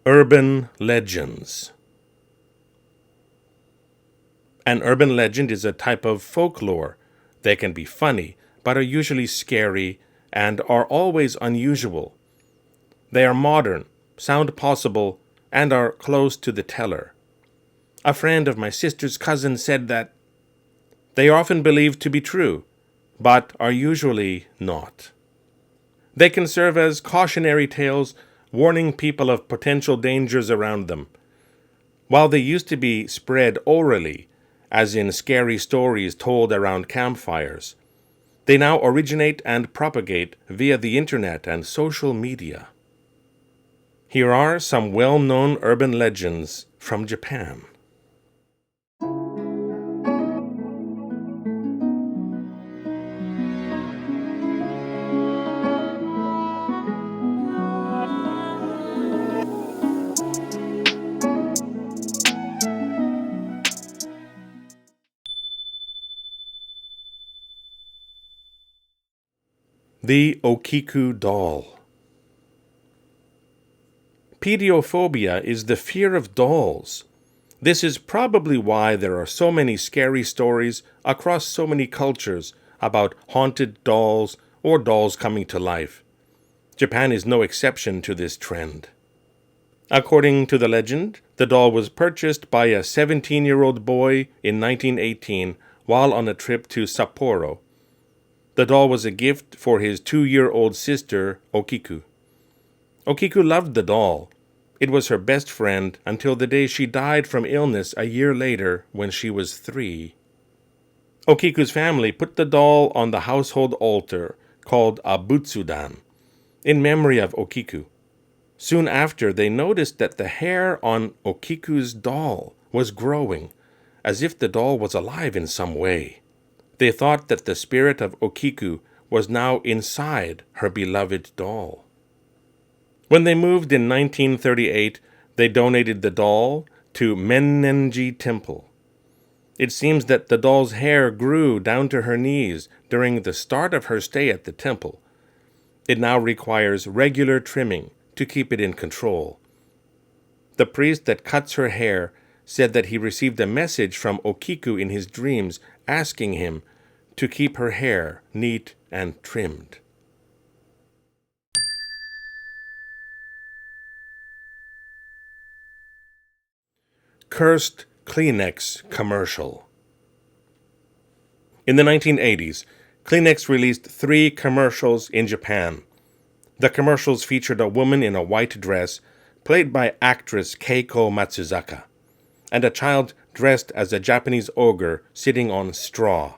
Urban legends. An urban legend is a type of folklore. They can be funny, but are usually scary and are always unusual. They are modern, sound possible, and are close to the teller. A friend of my sister's cousin said that they are often believed to be true, but are usually not. They can serve as cautionary tales, warning people of potential dangers around them. While they used to be spread orally, as in scary stories told around campfires, they now originate and propagate via the internet and social media. Here are some well-known urban legends from Japan. The Okiku Doll. Pediophobia is the fear of dolls. This is probably why there are so many scary stories across so many cultures about haunted dolls or dolls coming to life. Japan is no exception to this trend. According to the legend, the doll was purchased by a 17-year-old boy in 1918 while on a trip to Sapporo. The doll was a gift for his 2-year-old sister, Okiku. Okiku loved the doll. It was her best friend until the day she died from illness a year later when she was 3. Okiku's family put the doll on the household altar, called a butsudan, in memory of Okiku. Soon after, they noticed that the hair on Okiku's doll was growing, as if the doll was alive in some way. They thought that the spirit of Okiku was now inside her beloved doll. When they moved in 1938, they donated the doll to Mennenji Temple. It seems that the doll's hair grew down to her knees during the start of her stay at the temple. It now requires regular trimming to keep it in control. The priest that cuts her hair said that he received a message from Okiku in his dreams asking him to keep her hair neat and trimmed. Cursed Kleenex commercial. In the 1980s, Kleenex released 3 commercials in Japan. The commercials featured a woman in a white dress, played by actress Keiko Matsuzaka, and a child dressed as a Japanese ogre sitting on straw.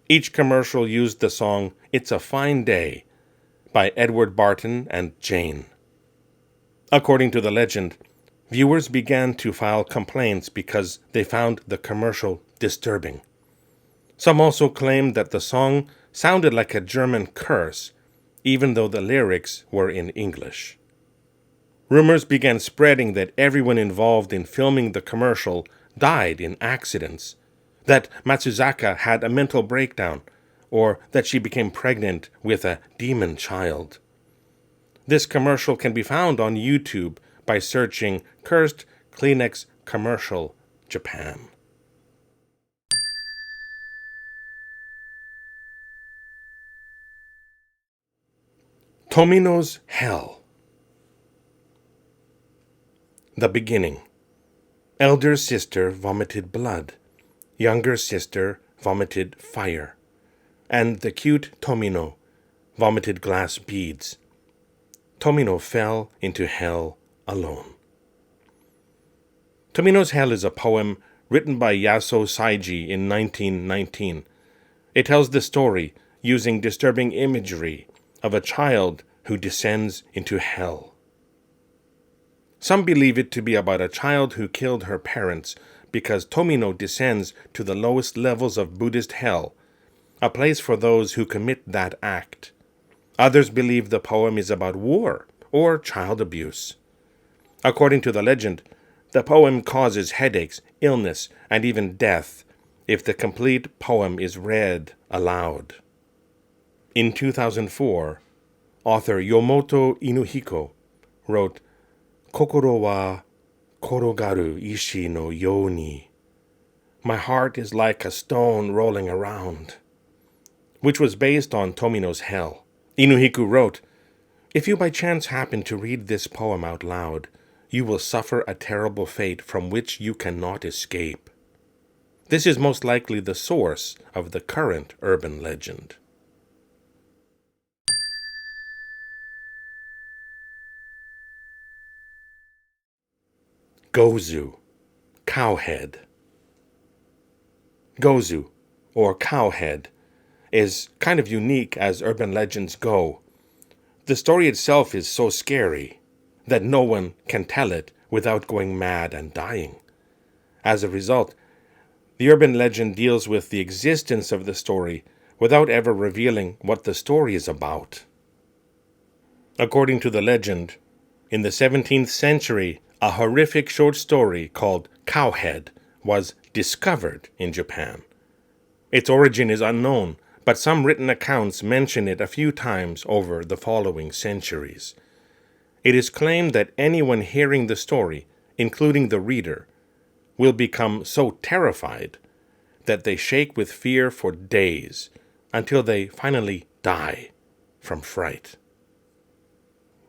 Each commercial used the song "It's a Fine Day" by Edward Barton and Jane. According to the legend, viewers began to file complaints because they found the commercial disturbing. Some also claimed that the song sounded like a German curse, even though the lyrics were in English. Rumors began spreading that everyone involved in filming the commercial died in accidents, that Matsuzaka had a mental breakdown, or that she became pregnant with a demon child. This commercial can be found on YouTube by searching Cursed Kleenex Commercial Japan. Tomino's Hell. The beginning. Elder sister vomited blood. Younger sister vomited fire. And the cute Tomino vomited glass beads. Tomino fell into hell alone. Tomino's Hell is a poem written by Yaso Saiji in 1919. It tells the story, using disturbing imagery, of a child who descends into hell. Some believe it to be about a child who killed her parents because Tomino descends to the lowest levels of Buddhist hell, a place for those who commit that act. Others believe the poem is about war or child abuse. According to the legend, the poem causes headaches, illness, and even death if the complete poem is read aloud. In 2004, author Yomoto Inuhiko wrote kokoro wa korogaru ishi no you ni. My heart is like a stone rolling around, which was based on Tomino's Hell. Inuhiku wrote, "If you by chance happen to read this poem out loud, you will suffer a terrible fate from which you cannot escape." This is most likely the source of the current urban legend. Gozu, cowhead. Gozu, or cowhead, is kind of unique as urban legends go. The story itself is so scary that no one can tell it without going mad and dying. As a result, the urban legend deals with the existence of the story without ever revealing what the story is about. According to the legend, in the 17th century, a horrific short story called Cowhead was discovered in Japan. Its origin is unknown, but some written accounts mention it a few times over the following centuries. It is claimed that anyone hearing the story, including the reader, will become so terrified that they shake with fear for days until they finally die from fright.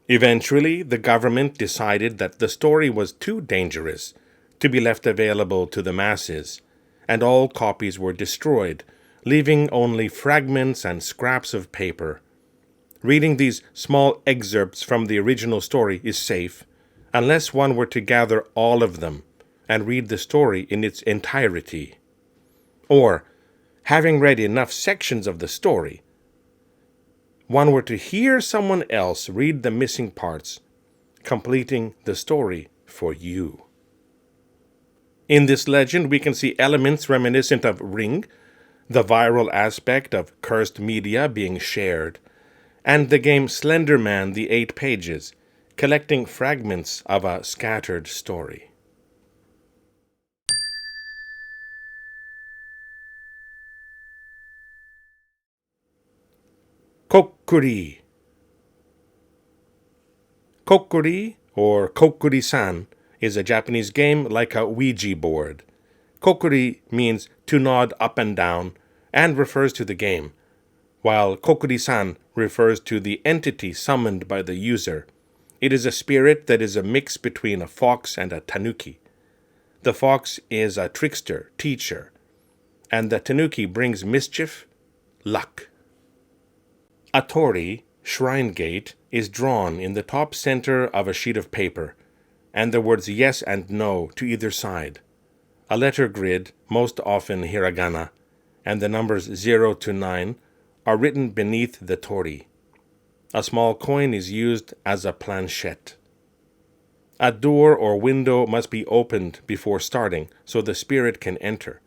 Eventually, the government decided that the story was too dangerous to be left available to the masses, and all copies were destroyed, leaving only fragments and scraps of paper. Reading these small excerpts from the original story is safe, unless one were to gather all of them and read the story in its entirety. Or, having read enough sections of the story, one were to hear someone else read the missing parts, completing the story for you. In this legend, we can see elements reminiscent of Ring, the viral aspect of cursed media being shared, and the game Slender Man: The 8 Pages, collecting fragments of a scattered story. Kokkuri. Kokkuri, or kokkuri-san, is a Japanese game like a Ouija board. Kokkuri means to nod up and down and refers to the game, while kokkuri-san refers to the entity summoned by the user. It is a spirit that is a mix between a fox and a tanuki. The fox is a trickster, teacher, and the tanuki brings mischief, luck. A torii, shrine gate, is drawn in the top center of a sheet of paper, and the words yes and no to either side. A letter grid, most often hiragana, and the numbers 0 to 9 are written beneath the torii. A small coin is used as a planchette. A door or window must be opened before starting so the spirit can enter,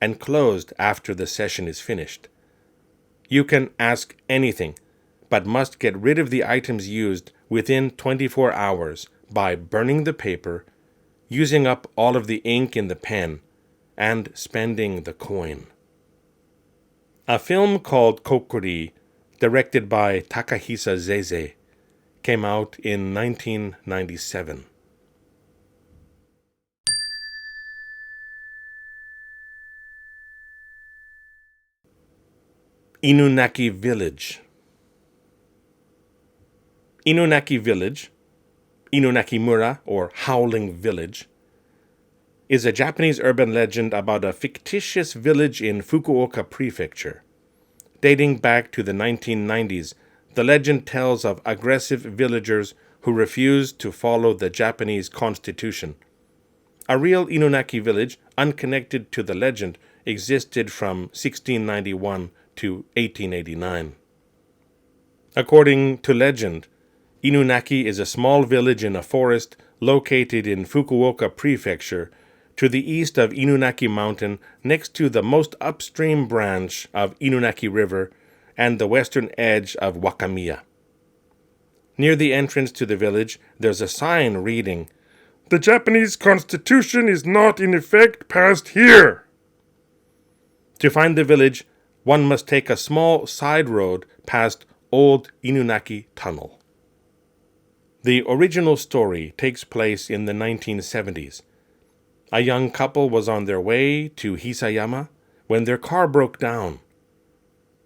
and closed after the session is finished. You can ask anything, but must get rid of the items used within 24 hours by burning the paper, using up all of the ink in the pen, and spending the coin. A film called Kokkuri, directed by Takahisa Zeze, came out in 1997. Inunaki Village. Inunaki Village, Inunaki-mura, or Howling Village, is a Japanese urban legend about a fictitious village in Fukuoka Prefecture. Dating back to the 1990s, the legend tells of aggressive villagers who refused to follow the Japanese constitution. A real Inunaki village, unconnected to the legend, existed from 1691 to 1889. According to legend, Inunaki is a small village in a forest located in Fukuoka Prefecture, to the east of Inunaki Mountain, next to the most upstream branch of Inunaki River and the western edge of Wakamiya. Near the entrance to the village, there's a sign reading, "The Japanese Constitution is not in effect past here." To find the village, one must take a small side road past Old Inunaki Tunnel. The original story takes place in the 1970s. A young couple was on their way to Hisayama when their car broke down.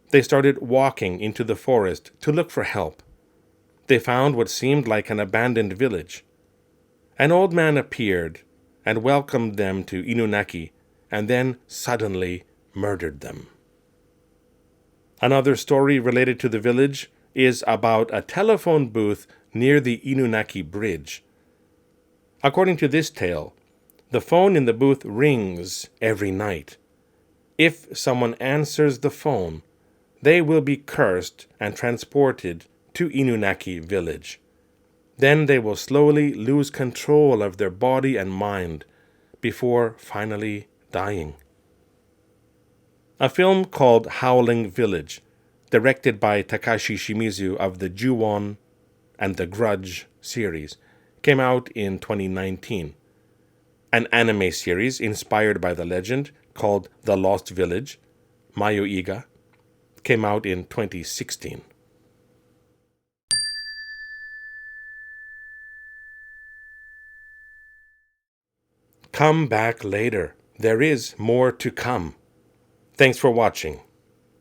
They started walking into the forest to look for help. They found what seemed like an abandoned village. An old man appeared and welcomed them to Inunaki, and then suddenly murdered them. Another story related to the village is about a telephone booth near the Inunaki Bridge. According to this tale, the phone in the booth rings every night. If someone answers the phone, they will be cursed and transported to Inunaki village. Then they will slowly lose control of their body and mind before finally dying. A film called Howling Village, directed by Takashi Shimizu of the Ju-On and The Grudge series, came out in 2019. An anime series inspired by the legend called The Lost Village, Mayo-Iga, came out in 2016. Come back later. There is more to come. Thanks for watching.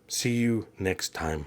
See you next time.